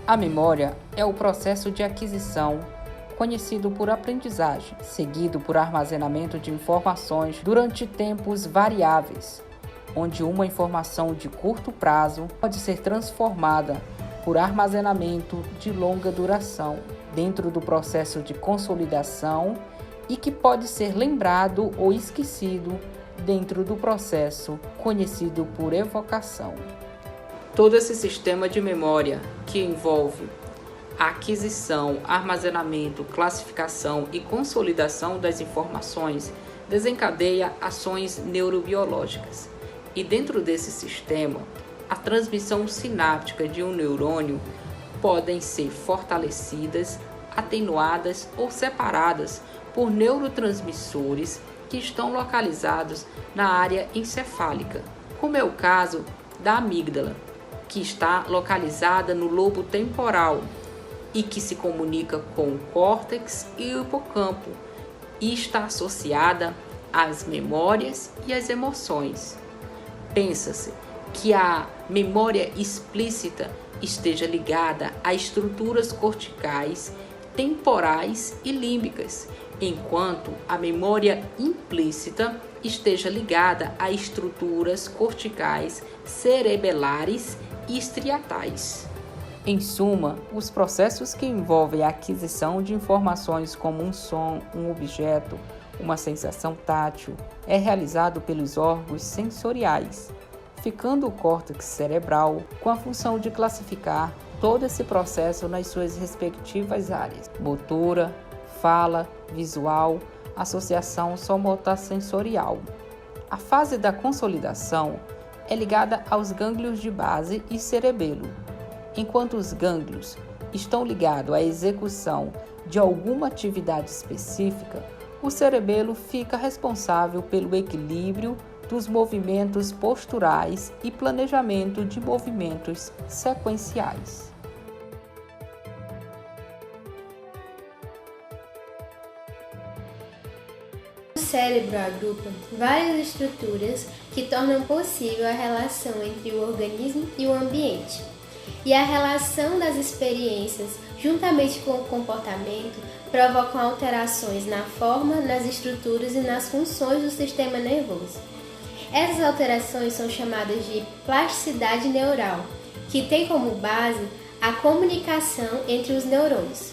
A memória é o processo de aquisição, conhecido por aprendizagem, seguido por armazenamento de informações durante tempos variáveis, onde uma informação de curto prazo pode ser transformada por armazenamento de longa duração dentro do processo de consolidação e que pode ser lembrado ou esquecido dentro do processo conhecido por evocação. Todo esse sistema de memória que envolve a aquisição, armazenamento, classificação e consolidação das informações desencadeia ações neurobiológicas. E dentro desse sistema, a transmissão sináptica de um neurônio podem ser fortalecidas, atenuadas ou separadas por neurotransmissores que estão localizados na área encefálica, como é o caso da amígdala, que está localizada no lobo temporal e que se comunica com o córtex e o hipocampo e está associada às memórias e às emoções. Pensa-se que a memória explícita esteja ligada a estruturas corticais, temporais e límbicas, enquanto a memória implícita esteja ligada a estruturas corticais, cerebelares e estriatais. Em suma, os processos que envolvem a aquisição de informações como um som, um objeto, uma sensação tátil, é realizado pelos órgãos sensoriais, ficando o córtex cerebral com a função de classificar todo esse processo nas suas respectivas áreas: motora, fala, visual, associação somatosensorial. A fase da consolidação é ligada aos gânglios de base e cerebelo. Enquanto os gânglios estão ligados à execução de alguma atividade específica, o cerebelo fica responsável pelo equilíbrio dos movimentos posturais e planejamento de movimentos sequenciais. O cérebro agrupa várias estruturas que tornam possível a relação entre o organismo e o ambiente. E a relação das experiências, juntamente com o comportamento, provocam alterações na forma, nas estruturas e nas funções do sistema nervoso. Essas alterações são chamadas de plasticidade neural, que tem como base a comunicação entre os neurônios.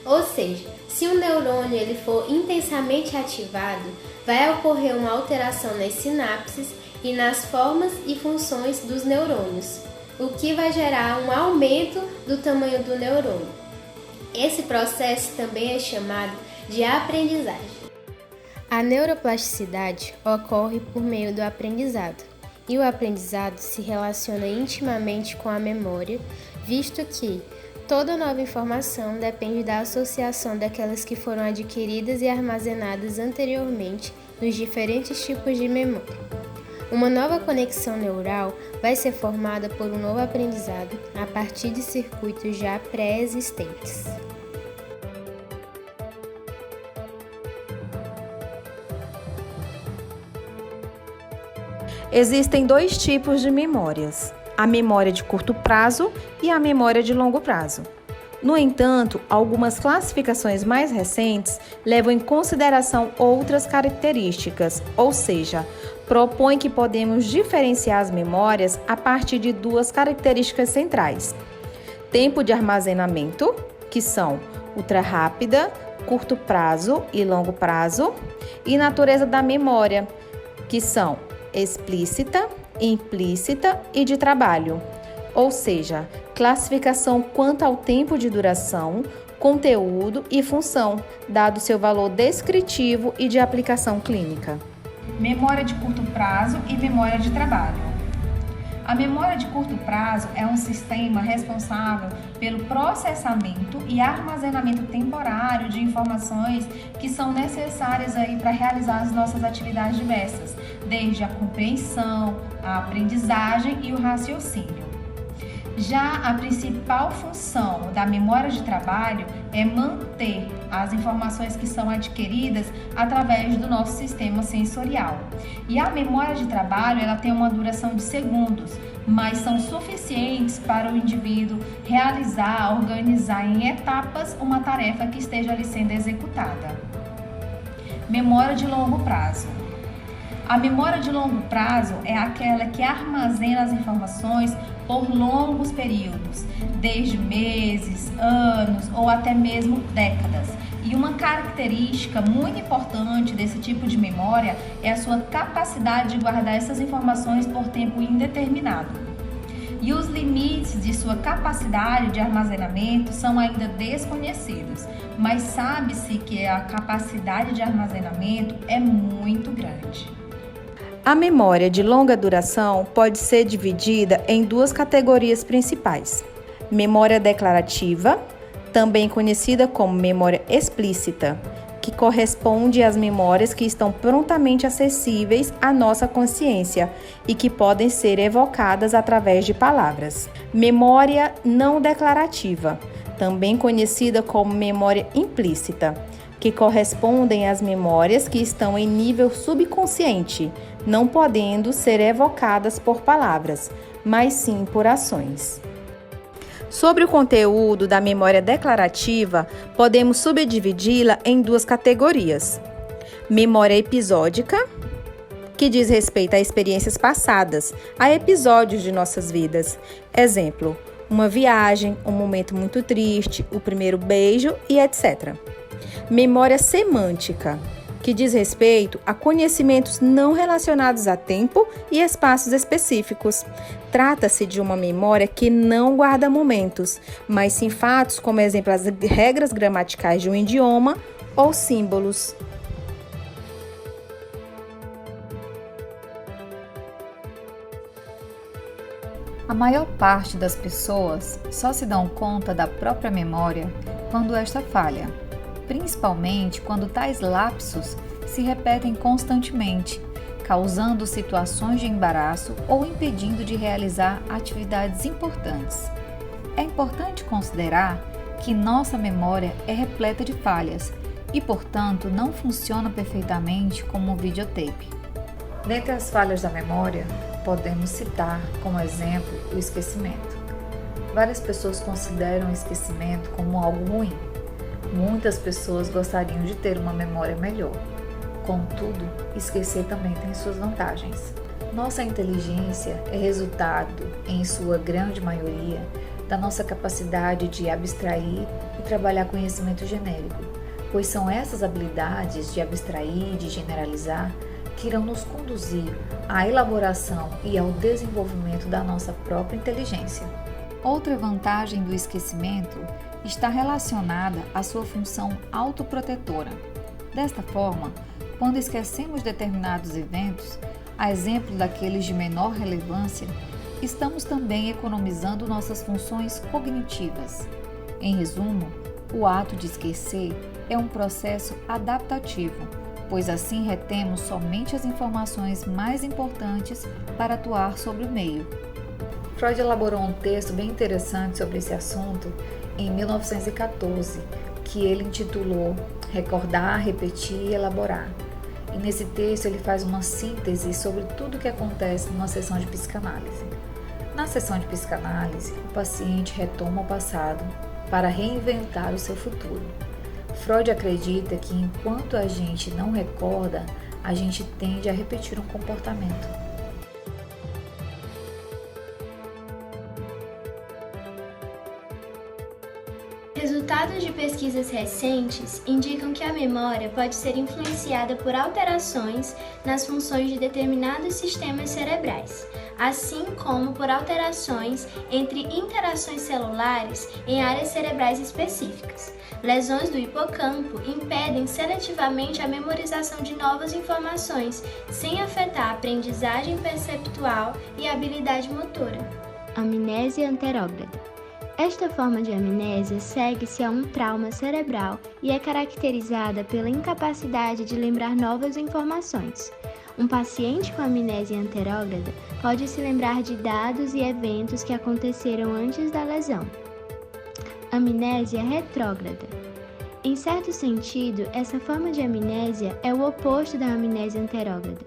Ou seja, se um neurônio ele for intensamente ativado, vai ocorrer uma alteração nas sinapses e nas formas e funções dos neurônios, o que vai gerar um aumento do tamanho do neurônio. Esse processo também é chamado de aprendizagem. A neuroplasticidade ocorre por meio do aprendizado, e o aprendizado se relaciona intimamente com a memória, visto que toda nova informação depende da associação daquelas que foram adquiridas e armazenadas anteriormente nos diferentes tipos de memória. Uma nova conexão neural vai ser formada por um novo aprendizado a partir de circuitos já pré-existentes. Existem dois tipos de memórias: a memória de curto prazo e a memória de longo prazo. No entanto, algumas classificações mais recentes levam em consideração outras características, ou seja, propõem que podemos diferenciar as memórias a partir de duas características centrais: tempo de armazenamento, que são ultra rápida, curto prazo e longo prazo, e natureza da memória, que são explícita, implícita e de trabalho, ou seja, classificação quanto ao tempo de duração, conteúdo e função, dado seu valor descritivo e de aplicação clínica. Memória de curto prazo e memória de trabalho. A memória de curto prazo é um sistema responsável pelo processamento e armazenamento temporário de informações que são necessárias para realizar as nossas atividades diversas, desde a compreensão, a aprendizagem e o raciocínio. Já a principal função da memória de trabalho é manter as informações que são adquiridas através do nosso sistema sensorial. E a memória de trabalho ela tem uma duração de segundos, mas são suficientes para o indivíduo realizar, organizar em etapas uma tarefa que esteja ali sendo executada. Memória de longo prazo. A memória de longo prazo é aquela que armazena as informações por longos períodos, desde meses, anos ou até mesmo décadas. E uma característica muito importante desse tipo de memória é a sua capacidade de guardar essas informações por tempo indeterminado. E os limites de sua capacidade de armazenamento são ainda desconhecidos, mas sabe-se que a capacidade de armazenamento é muito grande. A memória de longa duração pode ser dividida em duas categorias principais: memória declarativa, também conhecida como memória explícita, que corresponde às memórias que estão prontamente acessíveis à nossa consciência e que podem ser evocadas através de palavras. Memória não declarativa, também conhecida como memória implícita, que correspondem às memórias que estão em nível subconsciente, não podendo ser evocadas por palavras, mas sim por ações. Sobre o conteúdo da memória declarativa, podemos subdividi-la em duas categorias: memória episódica, que diz respeito a experiências passadas, a episódios de nossas vidas. Exemplo, uma viagem, um momento muito triste, o primeiro beijo e etc. Memória semântica, que diz respeito a conhecimentos não relacionados a tempo e espaços específicos. Trata-se de uma memória que não guarda momentos, mas sim fatos, como exemplo as regras gramaticais de um idioma ou símbolos. A maior parte das pessoas só se dão conta da própria memória quando esta falha, principalmente quando tais lapsos se repetem constantemente, causando situações de embaraço ou impedindo de realizar atividades importantes. É importante considerar que nossa memória é repleta de falhas e, portanto, não funciona perfeitamente como um videotape. Dentre as falhas da memória, podemos citar como exemplo o esquecimento. Várias pessoas consideram o esquecimento como algo ruim. Muitas pessoas gostariam de ter uma memória melhor. Contudo, esquecer também tem suas vantagens. Nossa inteligência é resultado, em sua grande maioria, da nossa capacidade de abstrair e trabalhar conhecimento genérico, pois são essas habilidades de abstrair e de generalizar que irão nos conduzir à elaboração e ao desenvolvimento da nossa própria inteligência. Outra vantagem do esquecimento está relacionada à sua função autoprotetora. Desta forma, quando esquecemos determinados eventos, a exemplo daqueles de menor relevância, estamos também economizando nossas funções cognitivas. Em resumo, o ato de esquecer é um processo adaptativo, pois assim retemos somente as informações mais importantes para atuar sobre o meio. Freud elaborou um texto bem interessante sobre esse assunto em 1914, que ele intitulou Recordar, Repetir e Elaborar. E nesse texto ele faz uma síntese sobre tudo o que acontece numa sessão de psicanálise. Na sessão de psicanálise, o paciente retoma o passado para reinventar o seu futuro. Freud acredita que enquanto a gente não recorda, a gente tende a repetir um comportamento. Resultados de pesquisas recentes indicam que a memória pode ser influenciada por alterações nas funções de determinados sistemas cerebrais, assim como por alterações entre interações celulares em áreas cerebrais específicas. Lesões do hipocampo impedem seletivamente a memorização de novas informações, sem afetar a aprendizagem perceptual e a habilidade motora. Amnésia anterógrada. Esta forma de amnésia segue-se a um trauma cerebral e é caracterizada pela incapacidade de lembrar novas informações. Um paciente com amnésia anterógrada pode se lembrar de dados e eventos que aconteceram antes da lesão. Amnésia retrógrada. Em certo sentido, essa forma de amnésia é o oposto da amnésia anterógrada,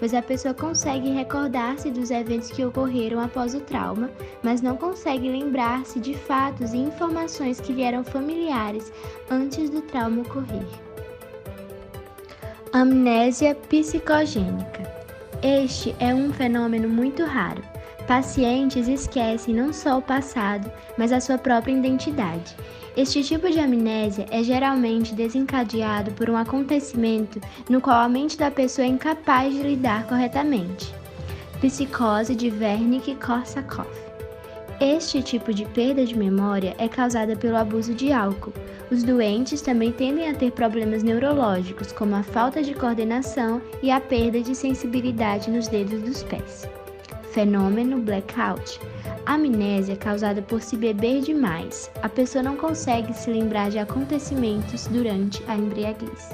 pois a pessoa consegue recordar-se dos eventos que ocorreram após o trauma, mas não consegue lembrar-se de fatos e informações que lhe eram familiares antes do trauma ocorrer. Amnésia psicogênica. Este é um fenômeno muito raro. Pacientes esquecem não só o passado, mas a sua própria identidade. Este tipo de amnésia é geralmente desencadeado por um acontecimento no qual a mente da pessoa é incapaz de lidar corretamente. Psicose de Wernicke-Korsakoff. Este tipo de perda de memória é causada pelo abuso de álcool. Os doentes também tendem a ter problemas neurológicos, como a falta de coordenação e a perda de sensibilidade nos dedos dos pés. Fenômeno blackout. Amnésia causada por se beber demais. A pessoa não consegue se lembrar de acontecimentos durante a embriaguez.